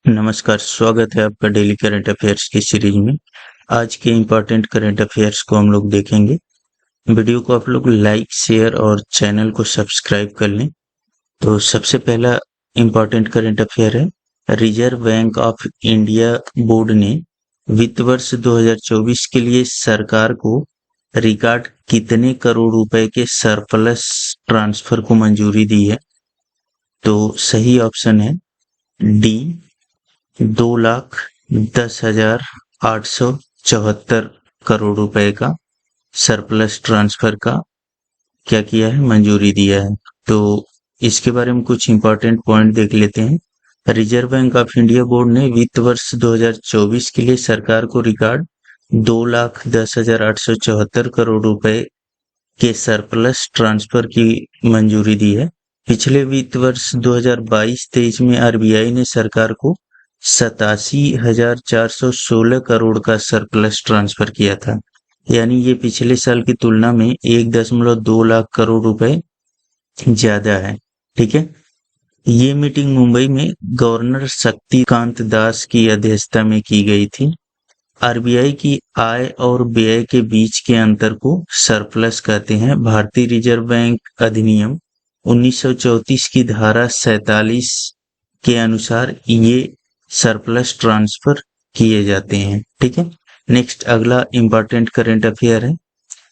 नमस्कार, स्वागत है आपका डेली करंट अफेयर्स की सीरीज में। आज के इम्पोर्टेंट करंट अफेयर्स को हम लोग देखेंगे। वीडियो को आप लोग लाइक, शेयर और चैनल को सब्सक्राइब कर लें। तो सबसे पहला इम्पोर्टेंट करंट अफेयर है, reserve bank of India board ने वित्त वर्ष 2024 के लिए सरकार को रिकॉर्ड कितने करोड़ रुपए के सरप्लस ट्रांसफर को मंजूरी दी है? तो सही ऑप्शन है डी, 2,10,874 करोड़ रुपए का सरप्लस ट्रांसफर का क्या किया है, मंजूरी दिया है। तो इसके बारे में कुछ इंपॉर्टेंट पॉइंट देख लेते हैं। Reserve bank of India board ने वित्त वर्ष 2024 के लिए सरकार को रिकॉर्ड 2,10,874 करोड़ रुपए के सरप्लस ट्रांसफर की मंजूरी दी है। पिछले वित्त वर्ष 2022-23 में आरबीआई ने सरकार को 87,416 करोड़ का सरप्लस ट्रांसफर किया था, यानी ये पिछले साल की तुलना में 1.2 लाख करोड़ रुपए ज्यादा है। ठीक है, ये मीटिंग मुंबई में गवर्नर शक्तिकांत दास की अध्यक्षता में की गई थी। आरबीआई की आय और व्यय के बीच के अंतर को सरप्लस कहते हैं। भारतीय रिजर्व बैंक अधिनियम 1934 की धारा 47 के अनुसार ये सरप्लस ट्रांसफर किए जाते हैं। ठीक है, नेक्स्ट अगला इंपॉर्टेंट करंट अफेयर है,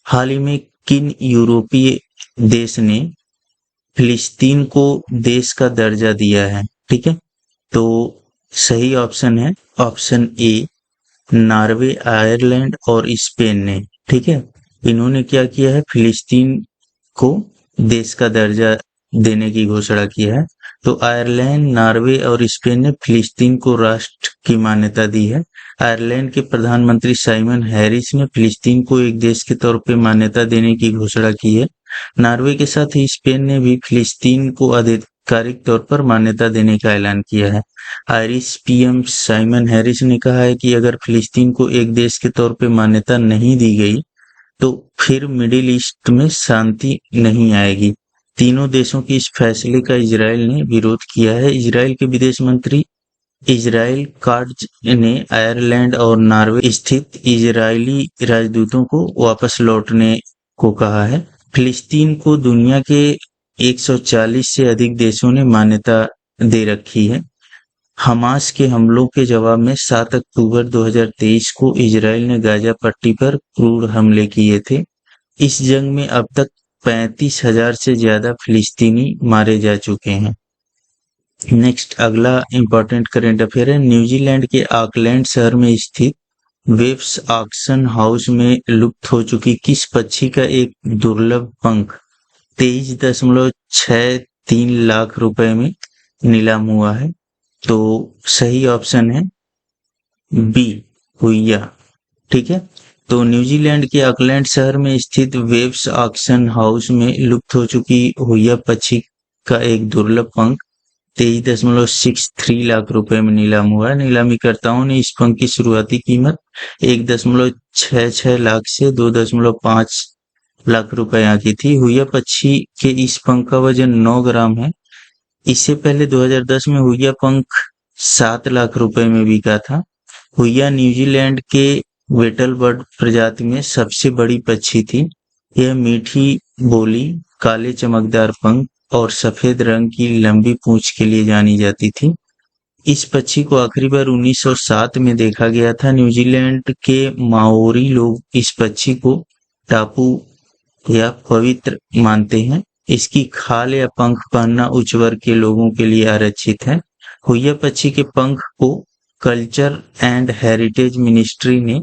हाल ही में किन यूरोपीय देश ने फिलिस्तीन को देश का दर्जा दिया है? ठीक है, तो सही ऑप्शन है ऑप्शन ए, नॉर्वे, आयरलैंड और स्पेन ने। ठीक है, इन्होंने क्या किया है, फिलिस्तीन को देश का दर्जा देने की घोषणा की है। तो आयरलैंड, नॉर्वे और स्पेन ने फिलिस्तीन को राष्ट्र की मान्यता दी है। आयरलैंड के प्रधानमंत्री साइमन हैरिस ने फिलिस्तीन को एक देश के तौर पर मान्यता देने की घोषणा की है। नॉर्वे के साथ ही स्पेन ने भी फिलिस्तीन को आधिकारिक तौर पर मान्यता देने का ऐलान किया है। आयरिश पीएम साइमन हैरिस ने कहा है कि अगर फिलिस्तीन को एक देश के तौर पर मान्यता नहीं दी गई तो फिर मिडिल ईस्ट में शांति नहीं आएगी। तीनों देशों के इस फैसले का इजराइल ने विरोध किया है। इजराइल के विदेश मंत्री इजराइल काट्ज ने आयरलैंड और नॉर्वे स्थित इजरायली राजदूतों को वापस लौटने को कहा है। फिलिस्तीन को दुनिया के 140 से अधिक देशों ने मान्यता दे रखी है। हमास के हमलों के जवाब में 7 अक्टूबर 2023 को इजराइल ने गाजा पट्टी पर क्रूर हमले किए थे। इस जंग में अब तक 35,000 से ज्यादा फिलिस्तीनी मारे जा चुके हैं। नेक्स्ट अगला इंपॉर्टेंट करंट अफेयर है, न्यूजीलैंड के ऑकलैंड शहर में स्थित वेब्स ऑक्शन हाउस में लुप्त हो चुकी किस पक्षी का एक दुर्लभ पंख 23.63 लाख रुपए में नीलाम हुआ है? तो सही ऑप्शन है बी, हुइया। ठीक है, तो न्यूजीलैंड के ऑकलैंड शहर में स्थित वेब्स ऑक्शन हाउस में लुप्त हो चुकी हुइया पक्षी का एक दुर्लभ पंख 23.63 लाख रुपए में नीलाम हुआ है। नीलामीकर्ताओं ने इस पंख की शुरुआती कीमत 1.66 लाख से 2.5 लाख रुपए आंकी थी। हुइया पक्षी के इस पंख का वजन 9 ग्राम है। इससे पहले 2010 में हुइया पंख 7 लाख रुपए में बिका था। हुइया न्यूजीलैंड के वेटल बर्ड प्रजाति में सबसे बड़ी पक्षी थी। यह मीठी बोली, काले चमकदार पंख और सफेद रंग की लंबी पूंछ के लिए जानी जाती थी। इस पक्षी को आखिरी बार 1907 में देखा गया था। न्यूजीलैंड के माओरी लोग इस पक्षी को टापू या पवित्र मानते हैं। इसकी खाल या पंख पहनना उच्च वर्ग के लोगों के लिए आरक्षित है। हुइया पक्षी के पंख को कल्चर एंड हेरिटेज मिनिस्ट्री ने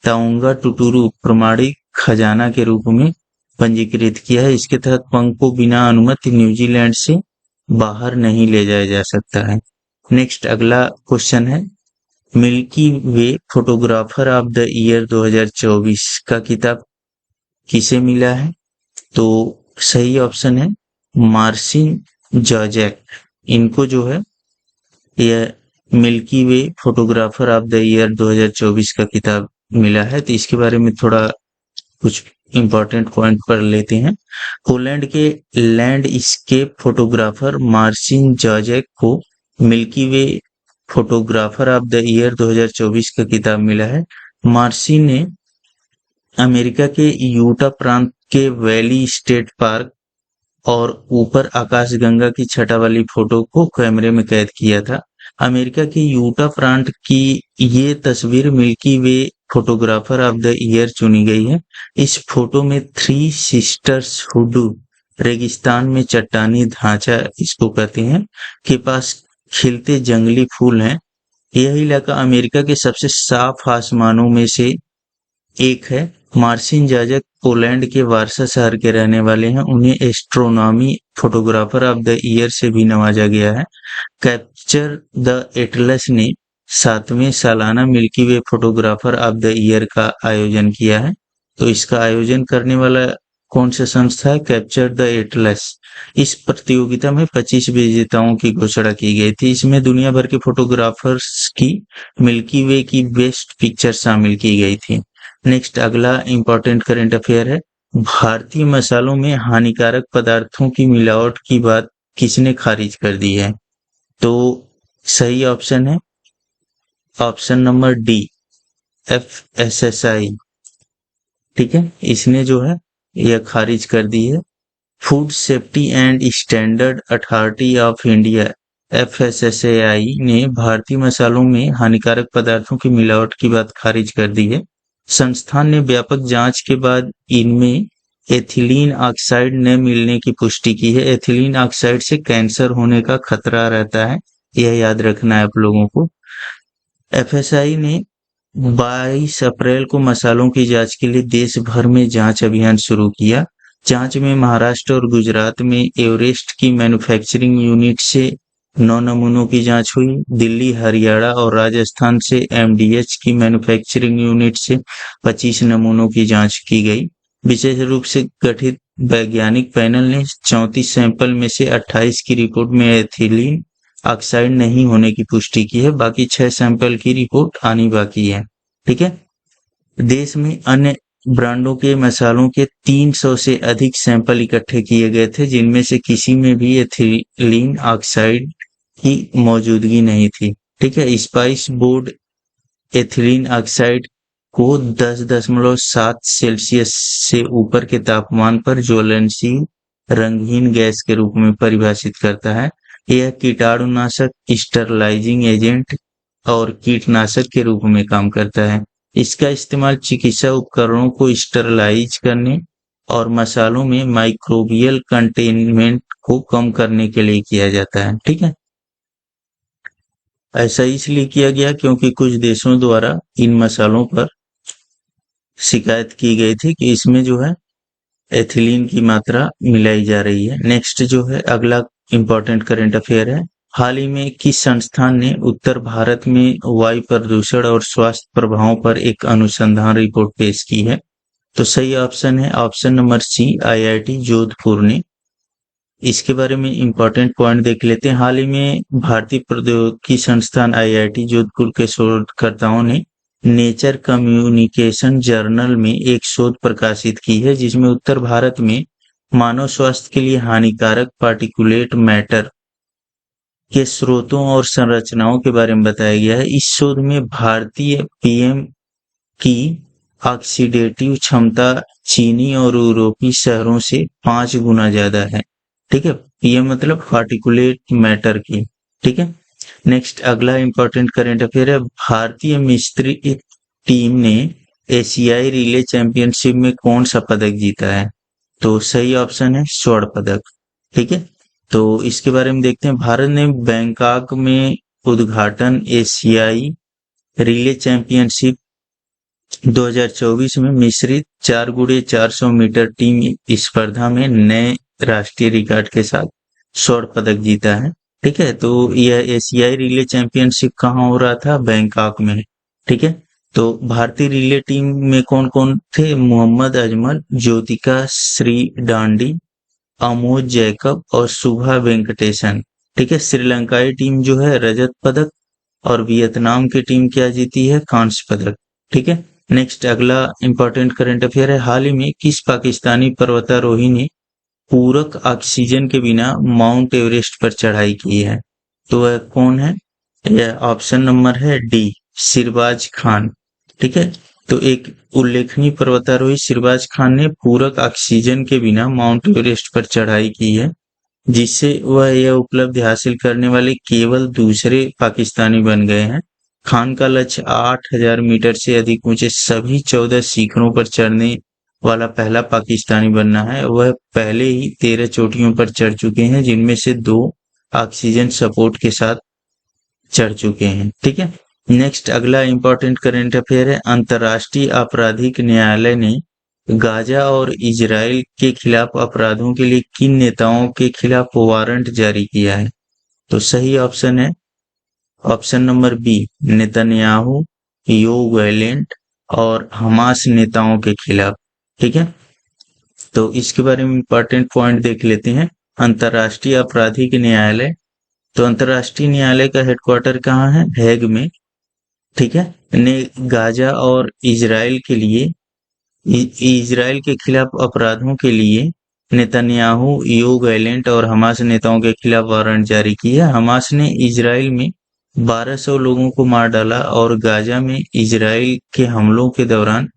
ताउंगा टुटुरु प्रमाणिक खजाना के रूप में पंजीकृत किया है। इसके तहत पंख को बिना अनुमति न्यूजीलैंड से बाहर नहीं ले जाया जा सकता है। नेक्स्ट अगला क्वेश्चन है, milky way photographer of the year 2024 का खिताब किसे मिला है? तो सही ऑप्शन है मार्सिन जॉर्जैक। इनको जो है यह milky way photographer of the year 2024 का खिताब मिला है। तो इसके बारे में थोड़ा कुछ इंपॉर्टेंट पॉइंट पढ़ लेते हैं। पोलैंड के लैंडस्केप फोटोग्राफर मार्सिन जॉर्जैक को milky way photographer of the year 2024 का किताब मिला है। मार्सी ने अमेरिका के यूटा प्रांत के वैली स्टेट पार्क और ऊपर आकाशगंगा की छटा वाली फोटो को कैमरे में कैद किया था। अमेरिका के यूटा प्रांत की ये तस्वीर milky way photographer of the year चुनी गई है। इस फोटो में थ्री सिस्टर्स हुडू रेगिस्तान में चट्टानी ढांचा इसको कहते हैं के पास खिलते जंगली फूल हैं। यह इलाका अमेरिका के सबसे साफ आसमानों में से एक है। मार्सिन जाजक पोलैंड के वारसा शहर के रहने वाले हैं। उन्हें astronomy photographer of the year से भी नवाजा गया है। कैप्चर द एटलस ने 7वें सालाना milky way photographer of the year का आयोजन किया है। तो इसका आयोजन करने वाला कौन सा संस्था है? Capture the Atlas. इस प्रतियोगिता में 25 विजेताओं की घोषणा की गई थी। इसमें दुनिया भर के फोटोग्राफर्स की मिल्की वे की बेस्ट पिक्चर शामिल की गई थी। नेक्स्ट अगला इंपॉर्टेंट करंट अफेयर है। भारतीय मसालों में हानिकारक पदार्थों की मिलावट की बात किसने खारिज कर दी है? तो सही ऑप्शन है ऑप्शन नंबर डी, FSSAI। ठीक है, इसने जो है यह खारिज कर दी है। Food safety and standard authority of India FSSAI ने भारतीय मसालों में हानिकारक पदार्थों की मिलावट की बात खारिज कर दी है। संस्थान ने व्यापक जांच के बाद इनमें एथिलीन ऑक्साइड न मिलने की पुष्टि की है। एथिलीन ऑक्साइड से कैंसर होने का खतरा रहता है, यह याद रखना है आप लोगों को। FSI ने 22 अप्रैल को मसालों की जांच के लिए देश भर में जांच अभियान शुरू किया। जांच में महाराष्ट्र और गुजरात में एवरेस्ट की मैन्युफैक्चरिंग यूनिट से 9 नमूनों की जांच हुई। दिल्ली, हरियाणा और राजस्थान से MDH की मैन्युफैक्चरिंग यूनिट से 25 नमूनों की जांच की गई। विशेष रूप से गठित वैज्ञानिक पैनल ने 34 सैंपल में से 28 की रिपोर्ट में एथिलीन ऑक्साइड नहीं होने की पुष्टि की है। बाकी 6 सैंपल की रिपोर्ट आनी बाकी है। ठीक है, देश में अन्य ब्रांडों के मसालों के 300 से अधिक सैंपल इकट्ठे किए गए थे, जिनमें से किसी में भी एथिलीन ऑक्साइड की मौजूदगी नहीं थी। ठीक है, स्पाइस बोर्ड एथिलीन ऑक्साइड को 10.7 सेल्सियस से ऊपर के तापमान पर ज्वलनशील रंगहीन गैस के रूप में परिभाषित करता है। यह कीटाणुनाशक, स्टरलाइजिंग एजेंट और कीटनाशक के रूप में काम करता है। इसका इस्तेमाल चिकित्सा उपकरणों को स्टरलाइज करने और मसालों में माइक्रोबियल कंटेनमेंट को कम करने के लिए किया जाता है। ठीक है, ऐसा इसलिए किया गया क्योंकि कुछ देशों द्वारा इन मसालों पर शिकायत की गई थी कि इसमें जो है एथिलीन की मात्रा मिलाई जा रही है। नेक्स्ट जो है अगला इंपॉर्टेंट करंट अफेयर है। हाल ही में किस संस्थान ने उत्तर भारत में वायु प्रदूषण और स्वास्थ्य प्रभावों पर एक अनुसंधान रिपोर्ट पेश की है? तो सही ऑप्शन है option number C, IIT Jodhpur ने। इसके बारे में इंपॉर्टेंट पॉइंट देख लेते हैं। हाल ही में भारतीय प्रौद्योगिकी संस्थान IIT जोधपुर के शोधकर्ताओं ने नेचर कम्युनिकेशन जर्नल में एक शोध प्रकाशित की है, जिसमें उत्तर भारत में मानव स्वास्थ्य के लिए हानिकारक पार्टिकुलेट मैटर के स्रोतों और संरचनाओं के बारे में बताया गया है। इस शोध में भारतीय PM की ऑक्सीडेटिव क्षमता चीनी और यूरोपीय शहरों से 5 गुना ज्यादा है। ठीक है, PM मतलब पार्टिकुलेट मैटर की। ठीक है, नेक्स्ट अगला इंपॉर्टेंट करंट अफेयर है। भारतीय मिस्त्री टीम ने एशियाई रिले चैंपियनशिप में कौन सा पदक जीता है? तो सही ऑप्शन है स्वर्ण पदक। ठीक है, तो इसके बारे में देखते हैं। भारत ने बैंकॉक में उद्घाटन एशियाई रिले चैंपियनशिप 2024 में मिश्रित 4x400 मीटर टीम स्पर्धा में नए राष्ट्रीय रिकॉर्ड के साथ स्वर्ण पदक जीता है। ठीक है, तो यह एशियाई रिले चैंपियनशिप कहाँ हो रहा था? बैंकॉक में। ठीक है, तो भारतीय रिले टीम में कौन कौन थे? मोहम्मद अजमल, ज्योतिका श्री डांडी, अमोद जैकब और शुभा वेंकटेशन। ठीक है, श्रीलंकाई टीम जो है रजत पदक और वियतनाम की टीम क्या जीती है? कांस्य पदक। ठीक है, नेक्स्ट अगला इंपॉर्टेंट करंट अफेयर है। हाल ही में किस पाकिस्तानी पर्वतारोही ने पूरक ऑक्सीजन के बिना माउंट एवरेस्ट पर चढ़ाई की है? तो वह कौन है? यह ऑप्शन नंबर है डी, सिरबाज खान। ठीक है, तो एक उल्लेखनीय पर्वतारोही सिरबाज खान ने पूरक ऑक्सीजन के बिना माउंट एवरेस्ट पर चढ़ाई की है, जिससे वह यह उपलब्धि हासिल करने वाले केवल दूसरे पाकिस्तानी बन गए हैं। खान का लक्ष्य 8,000 मीटर से अधिक ऊंचे सभी 14 शिखरों पर चढ़ने वाला पहला पाकिस्तानी बनना है। वह पहले ही 13 चोटियों पर चढ़ चुके हैं, जिनमें से 2 ऑक्सीजन सपोर्ट के साथ चढ़ चुके हैं। ठीक है, नेक्स्ट अगला इंपॉर्टेंट करंट अफेयर है। अंतर्राष्ट्रीय आपराधिक न्यायालय ने गाजा और इजराइल के खिलाफ अपराधों के लिए किन नेताओं के खिलाफ वारंट जारी किया है? तो सही ऑप्शन है option number B, Netanyahu, Yoav Gallant और हमास नेताओं के खिलाफ। ठीक है, तो इसके बारे में इंपॉर्टेंट पॉइंट देख लेते हैं। अंतर्राष्ट्रीय आपराधिक न्यायालय, तो अंतर्राष्ट्रीय न्यायालय का हेडक्वार्टर कहाँ है? हेग में। ठीक है, ने गाजा और इजराइल के लिए इजराइल के खिलाफ अपराधों के लिए नेतन्याहू, योव गैलेंट और हमास नेताओं के खिलाफ वारंट जारी किया। हमास ने इजराइल में 1200 लोगों को मार डाला और गाजा में इजराइल के हमलों के दौरान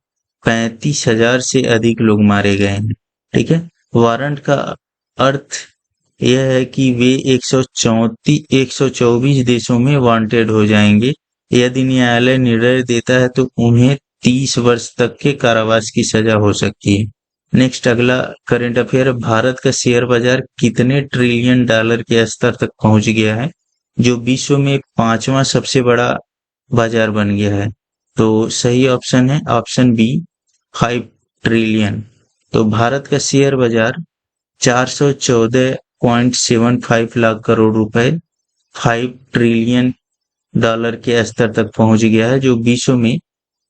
35,000 से अधिक लोग मारे गए हैं। ठीक है, वारंट का अर्थ यह है कि वे 124 देशों में वांटेड हो जाएंगे। यदि न्यायालय निर्णय देता है तो उन्हें 30 वर्ष तक के कारावास की सजा हो सकती है। नेक्स्ट अगला करंट अफेयर, भारत का शेयर बाजार कितने ट्रिलियन डॉलर के स्तर तक पहुंच गया है, जो विश्व में 5वां सबसे बड़ा बाजार बन गया है? तो सही ऑप्शन है ऑप्शन बी, 5 ट्रिलियन। तो भारत का शेयर बाजार 414.75 लाख करोड़ रुपए, 5 ट्रिलियन डॉलर के स्तर तक पहुंच गया है, जो विश्व में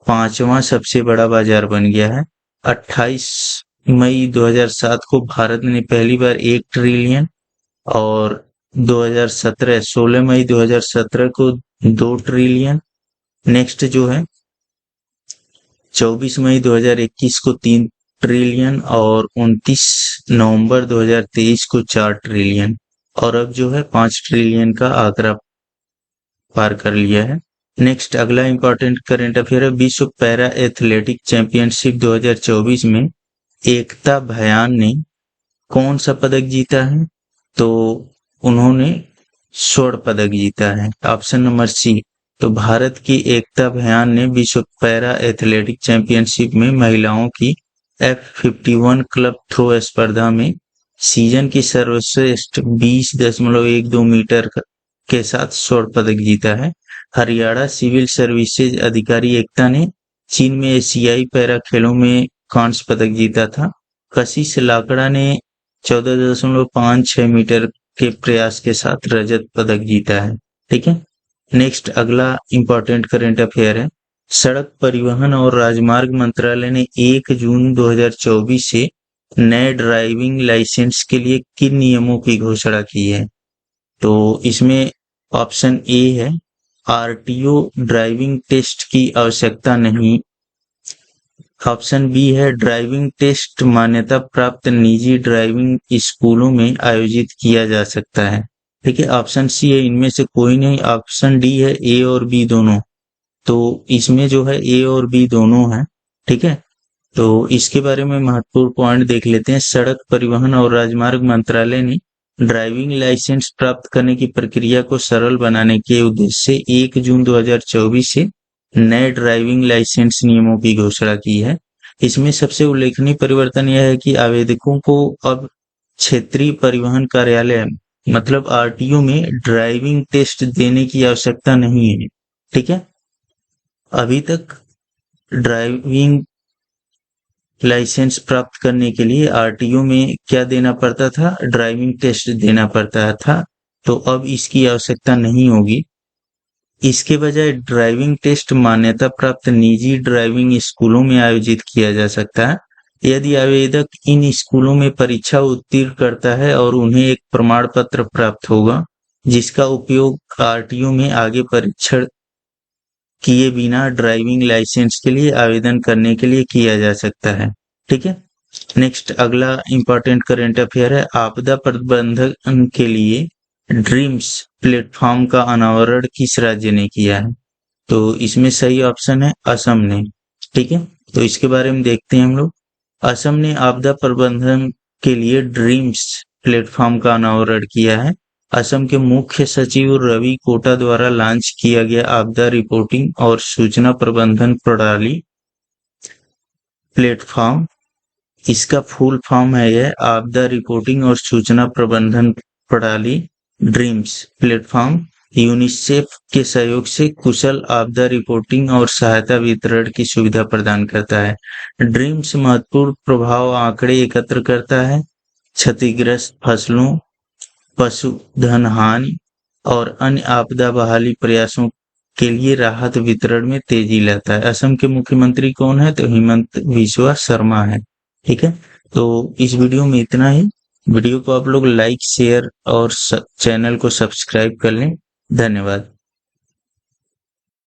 5वां सबसे बड़ा बाजार बन गया है। 28 मई 2007 को भारत ने पहली बार 1 ट्रिलियन और 16 मई 2017 को 2 ट्रिलियन। नेक्स्ट जो है 24 मई 2021 को 3 ट्रिलियन और 29 नवंबर 2023 को 4 ट्रिलियन, और अब जो है 5 ट्रिलियन का आंकड़ा पार कर लिया है। नेक्स्ट अगला इंपॉर्टेंट करंट अफेयर है। विश्व पैरा एथलेटिक चैंपियनशिप 2024 में एकता भयान ने कौन सा पदक जीता है? तो उन्होंने स्वर्ण पदक जीता है, ऑप्शन नंबर सी। तो भारत की एकता भयान ने विश्व पैरा एथलेटिक चैंपियनशिप में महिलाओं की F51 क्लब थ्रो स्पर्धा में सीजन की सर्वश्रेष्ठ 20.12 मीटर के साथ स्वर्ण पदक जीता है। हरियाणा सिविल सर्विसेज अधिकारी एकता ने चीन में एशियाई पैरा खेलों में कांस्य पदक जीता था। कशिश लाकड़ा ने 14.56 मीटर के प्रयास के साथ रजत पदक जीता है। ठीक है, नेक्स्ट अगला इंपॉर्टेंट करंट अफेयर है। सड़क परिवहन और राजमार्ग मंत्रालय ने 1 जून 2024 से नए ड्राइविंग लाइसेंस के लिए किन नियमों की घोषणा की है? तो इसमें ऑप्शन ए है, आरटीओ ड्राइविंग टेस्ट की आवश्यकता नहीं। ऑप्शन बी है, ड्राइविंग टेस्ट मान्यता प्राप्त निजी ड्राइविंग स्कूलों में आयोजित किया जा सकता है। ठीक है, ऑप्शन सी है, इनमें से कोई नहीं। ऑप्शन डी है, ए और बी दोनों। तो इसमें जो है ए और बी दोनों है। ठीक है, तो इसके बारे में महत्वपूर्ण पॉइंट देख लेते हैं। सड़क परिवहन और राजमार्ग मंत्रालय ने ड्राइविंग लाइसेंस प्राप्त करने की प्रक्रिया को सरल बनाने के उद्देश्य से 1 जून 2024 से नए ड्राइविंग लाइसेंस नियमों की घोषणा की है। इसमें सबसे उल्लेखनीय परिवर्तन यह है कि आवेदकों को अब क्षेत्रीय परिवहन कार्यालय मतलब आरटीओ में ड्राइविंग टेस्ट देने की आवश्यकता नहीं है। ठीक है, अभी तक ड्राइविंग लाइसेंस प्राप्त करने के लिए आरटीओ में क्या देना पड़ता था? ड्राइविंग टेस्ट देना पड़ता था। तो अब इसकी आवश्यकता नहीं होगी। इसके बजाय ड्राइविंग टेस्ट मान्यता प्राप्त निजी ड्राइविंग स्कूलों में आयोजित किया जा सकता है। यदि आवेदक इन स्कूलों में परीक्षा उत्तीर्ण करता है और उन्हें एक प्रमाण पत्र प्राप्त होगा, जिसका उपयोग आरटीओ में आगे परीक्षण किए बिना ड्राइविंग लाइसेंस के लिए आवेदन करने के लिए किया जा सकता है। ठीक है, नेक्स्ट अगला इंपॉर्टेंट करंट अफेयर है। आपदा प्रबंधन के लिए ड्रीम्स प्लेटफॉर्म का अनावरण किस राज्य ने किया है? तो इसमें सही ऑप्शन है असम ने। ठीक है, तो इसके बारे में देखते हैं हम लोग। असम ने आपदा प्रबंधन के लिए ड्रीम्स प्लेटफॉर्म का अनावरण किया है। असम के मुख्य सचिव रवि कोटा द्वारा लॉन्च किया गया आपदा रिपोर्टिंग और सूचना प्रबंधन प्रणाली प्लेटफॉर्म, इसका फुल फॉर्म है यह आपदा रिपोर्टिंग और सूचना प्रबंधन प्रणाली ड्रीम्स प्लेटफॉर्म, यूनिसेफ के सहयोग से कुशल आपदा रिपोर्टिंग और सहायता वितरण की सुविधा प्रदान करता है। ड्रीम्स महत्वपूर्ण प्रभाव आंकड़े एकत्र करता है, क्षतिग्रस्त फसलों, पशुधन हानि और अन्य आपदा बहाली प्रयासों के लिए राहत वितरण में तेजी लाता है। असम के मुख्यमंत्री कौन है? तो हिमंत बिस्वा शर्मा है। ठीक है, तो इस वीडियो में इतना ही। वीडियो को आप लोग लाइक शेयर और चैनल को सब्सक्राइब कर लें। धन्यवाद।